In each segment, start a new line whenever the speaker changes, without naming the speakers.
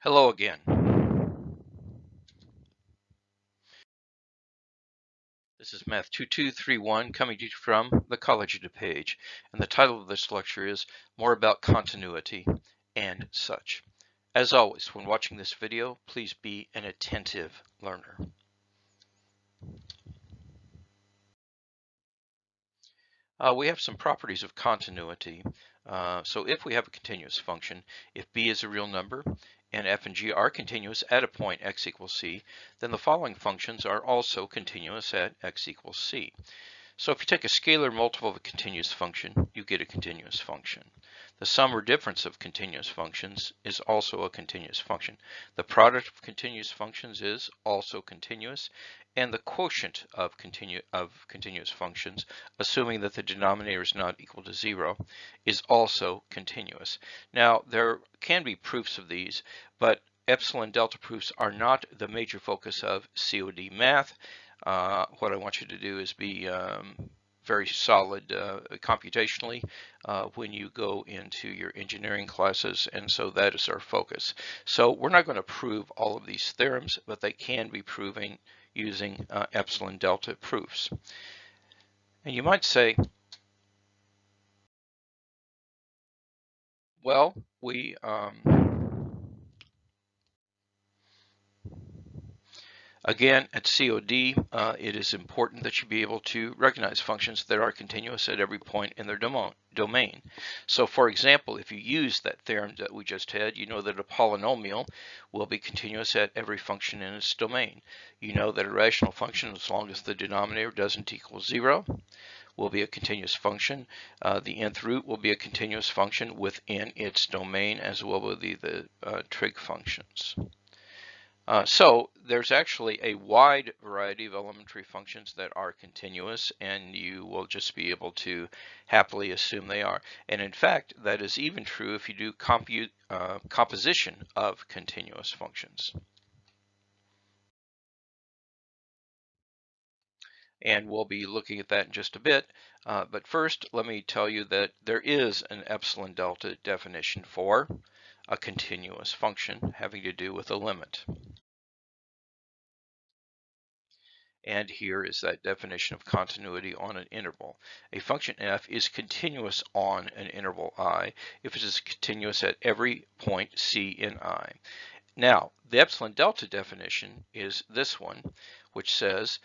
Hello again. This is Math 2231 coming to you from the College of DuPage, and the title of this lecture is More About Continuity and Such. As always, when watching this video, please be an attentive learner. We have some properties of continuity. So if we have a continuous function, if b is a real number and f and g are continuous at a point x equals c, then the following functions are also continuous at x equals c. So if you take a scalar multiple of a continuous function, you get a continuous function. The sum or difference of continuous functions is also a continuous function. The product of continuous functions is also continuous, and the quotient of continuous functions, assuming that the denominator is not equal to 0, is also continuous. Now, there can be proofs of these, but epsilon delta proofs are not the major focus of COD math. What I want you to do is be very solid computationally when you go into your engineering classes, and so that is our focus. So we're not going to prove all of these theorems, but they can be proven using epsilon delta proofs. And you might say, well, again, at COD, it is important that you be able to recognize functions that are continuous at every point in their domain. So for example, if you use that theorem that we just had, you know that a polynomial will be continuous at every function in its domain. You know that a rational function, as long as the denominator doesn't equal 0, will be a continuous function. The nth root will be a continuous function within its domain, as well will be the trig functions. So there's actually a wide variety of elementary functions that are continuous, and you will just be able to happily assume they are. And in fact, that is even true if you do composition of continuous functions. And we'll be looking at that in just a bit. But first, let me tell you that there is an epsilon delta definition for a continuous function having to do with a limit. And here is that definition of continuity on an interval. A function f is continuous on an interval I if it is continuous at every point c in I. Now, the epsilon delta definition is this one, which says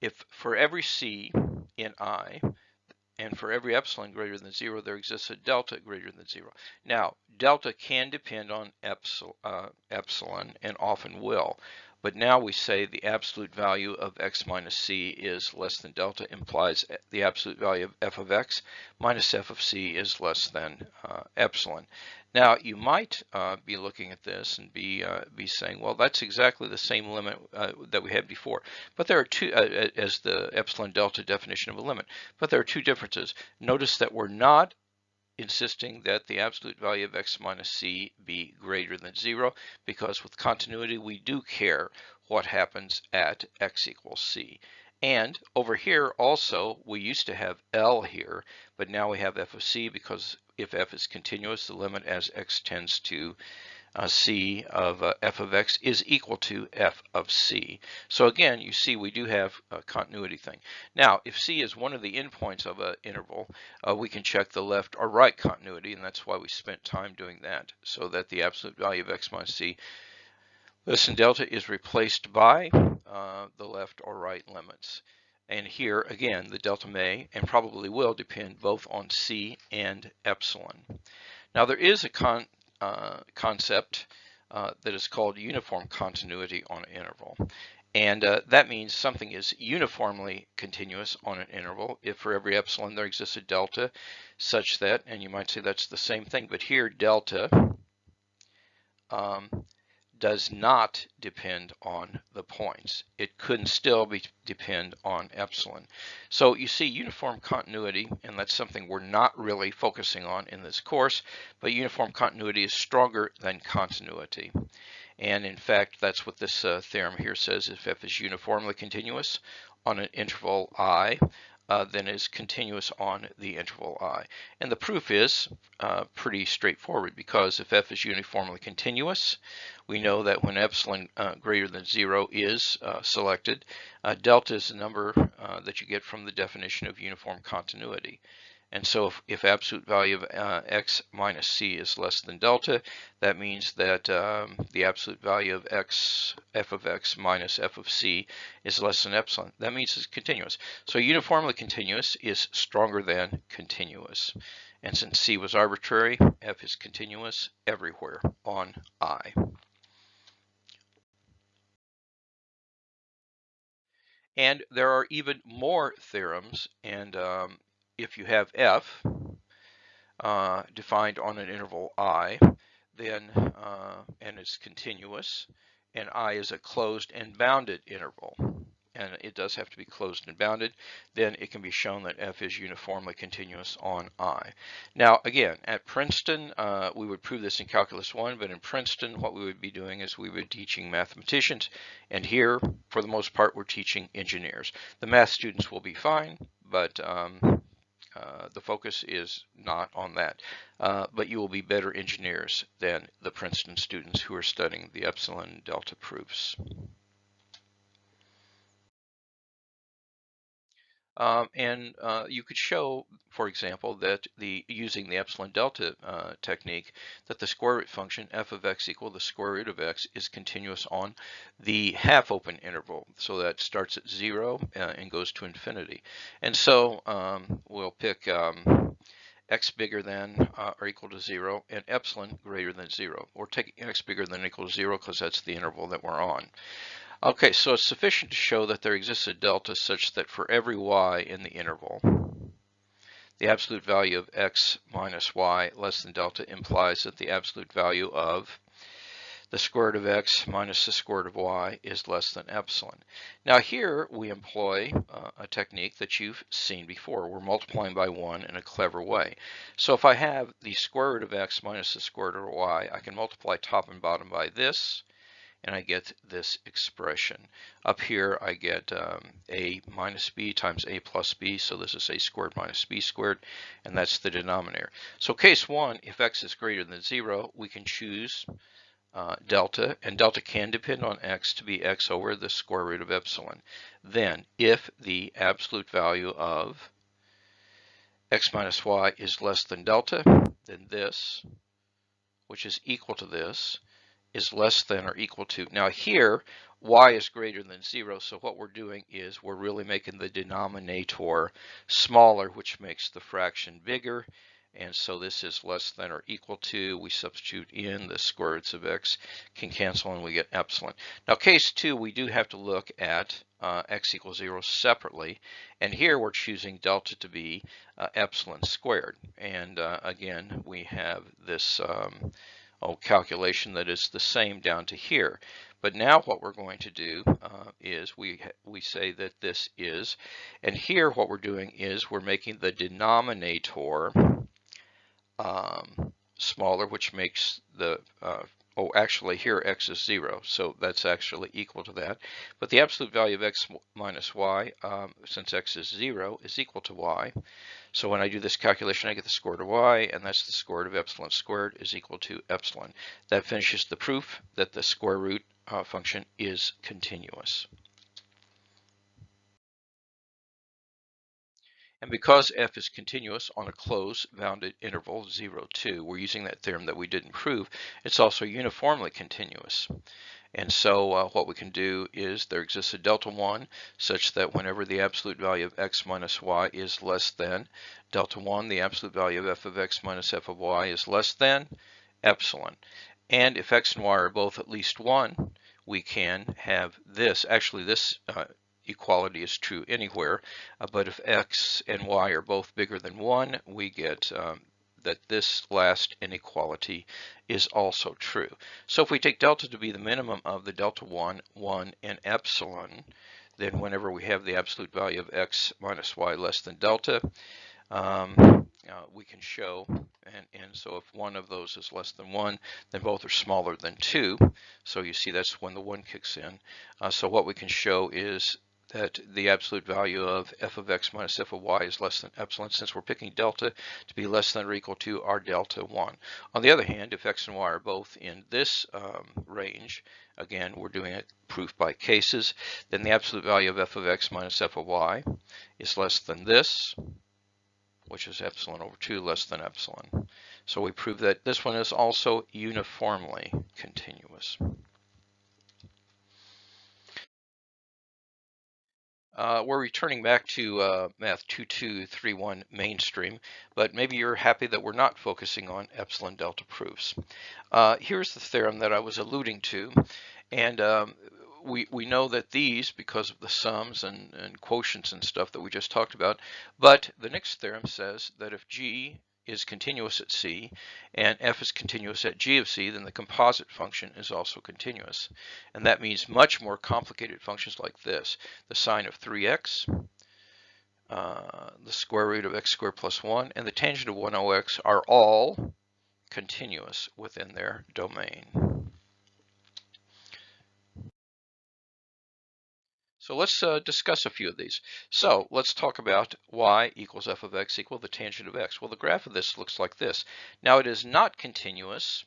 if for every c in I, and for every epsilon greater than 0, there exists a delta greater than 0. Now, delta can depend on epsilon and often will. But now we say the absolute value of x minus c is less than delta implies the absolute value of f of x minus f of c is less than epsilon. Now you might be looking at this and be saying, well, that's exactly the same limit that we had before. But there are two, as the epsilon delta definition of a limit. But there are two differences. Notice that we're not insisting that the absolute value of x minus c be greater than 0, because with continuity we do care what happens at x equals c. And over here also we used to have L here, but now we have f of c, because if f is continuous, the limit as x tends to c of f of x is equal to f of c. So again, you see we do have a continuity thing. Now, if c is one of the endpoints of an interval, we can check the left or right continuity, and that's why we spent time doing that, so that the absolute value of x minus c less than delta is replaced by the left or right limits. And here, again, the delta may and probably will depend both on c and epsilon. Now, there is a concept that is called uniform continuity on an interval. And that means something is uniformly continuous on an interval if for every epsilon there exists a delta such that, and you might say that's the same thing, but here delta does not depend on the points. It could still depend on epsilon. So you see uniform continuity, and that's something we're not really focusing on in this course, but uniform continuity is stronger than continuity. And in fact, that's what this theorem here says. If f is uniformly continuous on an interval I, then is continuous on the interval I. And the proof is pretty straightforward, because if f is uniformly continuous, we know that when epsilon greater than 0 is selected, delta is the number that you get from the definition of uniform continuity. And so if absolute value of x minus c is less than delta, that means that the absolute value of f of x minus f of c is less than epsilon. That means it's continuous. So uniformly continuous is stronger than continuous. And since c was arbitrary, f is continuous everywhere on I. And there are even more theorems, and if you have f defined on an interval I, then and it's continuous, and I is a closed and bounded interval, and it does have to be closed and bounded, then it can be shown that f is uniformly continuous on I. Now again, at Princeton, we would prove this in Calculus 1, but in Princeton what we would be doing is we would be teaching mathematicians, and here for the most part we're teaching engineers. The math students will be fine, but the focus is not on that, but you will be better engineers than the Princeton students who are studying the Epsilon Delta proofs. You could show, for example, that using the Epsilon Delta technique, that the square root function f of x equal the square root of x is continuous on the half open interval. So that starts at 0 and goes to infinity. And so we'll pick x bigger than or equal to 0 and epsilon greater than 0. We're taking x bigger than or equal to 0 because that's the interval that we're on. Okay, so it's sufficient to show that there exists a delta such that for every y in the interval, the absolute value of x minus y less than delta implies that the absolute value of the square root of x minus the square root of y is less than epsilon. Now here we employ a technique that you've seen before. We're multiplying by 1 in a clever way. So if I have the square root of x minus the square root of y, I can multiply top and bottom by this, and I get this expression. Up here I get a minus b times a plus b, so this is a squared minus b squared, and that's the denominator. So case 1, if x is greater than 0, we can choose delta, and delta can depend on x to be x over the square root of epsilon. Then if the absolute value of x minus y is less than delta, then this, which is equal to this, is less than or equal to. Now here, y is greater than 0, so what we're doing is we're really making the denominator smaller, which makes the fraction bigger, and so this is less than or equal to. We substitute in the square roots of x, can cancel, and we get epsilon. Now case 2, we do have to look at x equals 0 separately, and here we're choosing delta to be epsilon squared, and again we have this calculation that is the same down to here. But now what we're going to do is we say that this is, and here what we're doing is we're making the denominator smaller, which makes the actually here x is 0, so that's actually equal to that. But the absolute value of x minus y, since x is 0, is equal to y. So when I do this calculation, I get the square root of y, and that's the square root of epsilon squared is equal to epsilon. That finishes the proof that the square root function is continuous. And because f is continuous on a closed bounded interval 0, 2, we're using that theorem that we didn't prove. It's also uniformly continuous. And so what we can do is there exists a delta 1 such that whenever the absolute value of x minus y is less than delta 1, the absolute value of f of x minus f of y is less than epsilon. And if x and y are both at least 1, we can have this. Actually, this equality is true anywhere, but if x and y are both bigger than 1, we get that this last inequality is also true. So if we take delta to be the minimum of the delta 1, 1, and epsilon, then whenever we have the absolute value of x minus y less than delta, we can show, and so if one of those is less than 1, then both are smaller than 2. So you see that's when the 1 kicks in. So what we can show is that the absolute value of f of x minus f of y is less than epsilon, since we're picking delta to be less than or equal to our delta 1. On the other hand, if x and y are both in this range, again, we're doing a proof by cases, then the absolute value of f of x minus f of y is less than this, which is epsilon over 2 less than epsilon. So we prove that this one is also uniformly continuous. We're returning back to Math 2231 mainstream, but maybe you're happy that we're not focusing on epsilon delta proofs. Here's the theorem that I was alluding to, and we know that these, because of the sums and quotients and stuff that we just talked about, but the next theorem says that if G is continuous at C and f is continuous at G of C, then the composite function is also continuous. And that means much more complicated functions like this. The sine of 3x, the square root of x squared plus 1, and the tangent of 1/0x are all continuous within their domain. So let's discuss a few of these. So let's talk about y equals f of x equal the tangent of x. Well, the graph of this looks like this. Now it is not continuous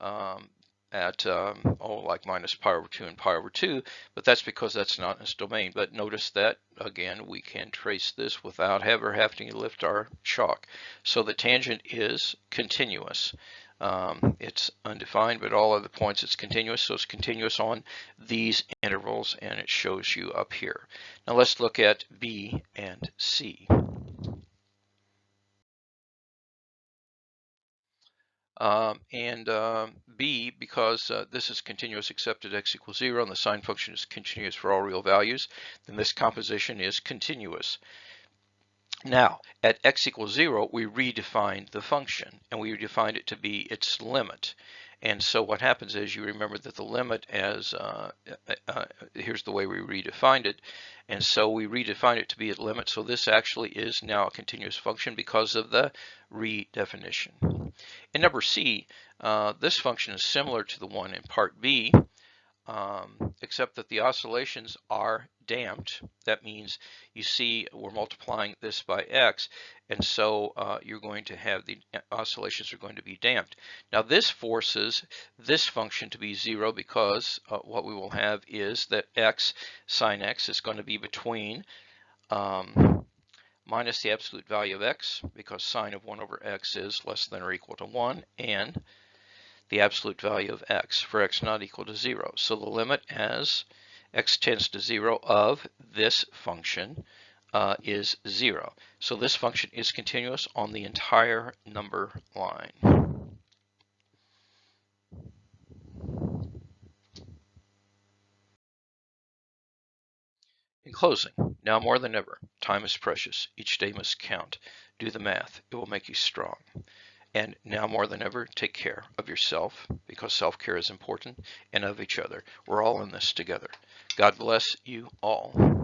at like minus pi over 2 and pi over 2, but that's because that's not in its domain. But notice that, again, we can trace this without ever having to lift our chalk. So the tangent is continuous. It's undefined, but all other points it's continuous, so it's continuous on these intervals, and it shows you up here. Now let's look at B and C. B, because this is continuous except at x equals 0, and the sine function is continuous for all real values, then this composition is continuous. Now, at x equals 0, we redefined the function, and we defined it to be its limit. And so what happens is you remember that the limit as, here's the way we redefined it. And so we redefined it to be at limit. So this actually is now a continuous function because of the redefinition. In number C, this function is similar to the one in part B, except that the oscillations are damped. That means you see we're multiplying this by x, and so you're going to have the oscillations are going to be damped. Now this forces this function to be 0 because what we will have is that x sine x is going to be between minus the absolute value of x, because sine of 1 over x is less than or equal to 1, and the absolute value of x for x not equal to 0. So the limit as x tends to 0 of this function is 0. So this function is continuous on the entire number line. In closing, now more than ever, time is precious. Each day must count. Do the math. It will make you strong. And now more than ever, take care of yourself, because self-care is important, and of each other. We're all in this together. God bless you all.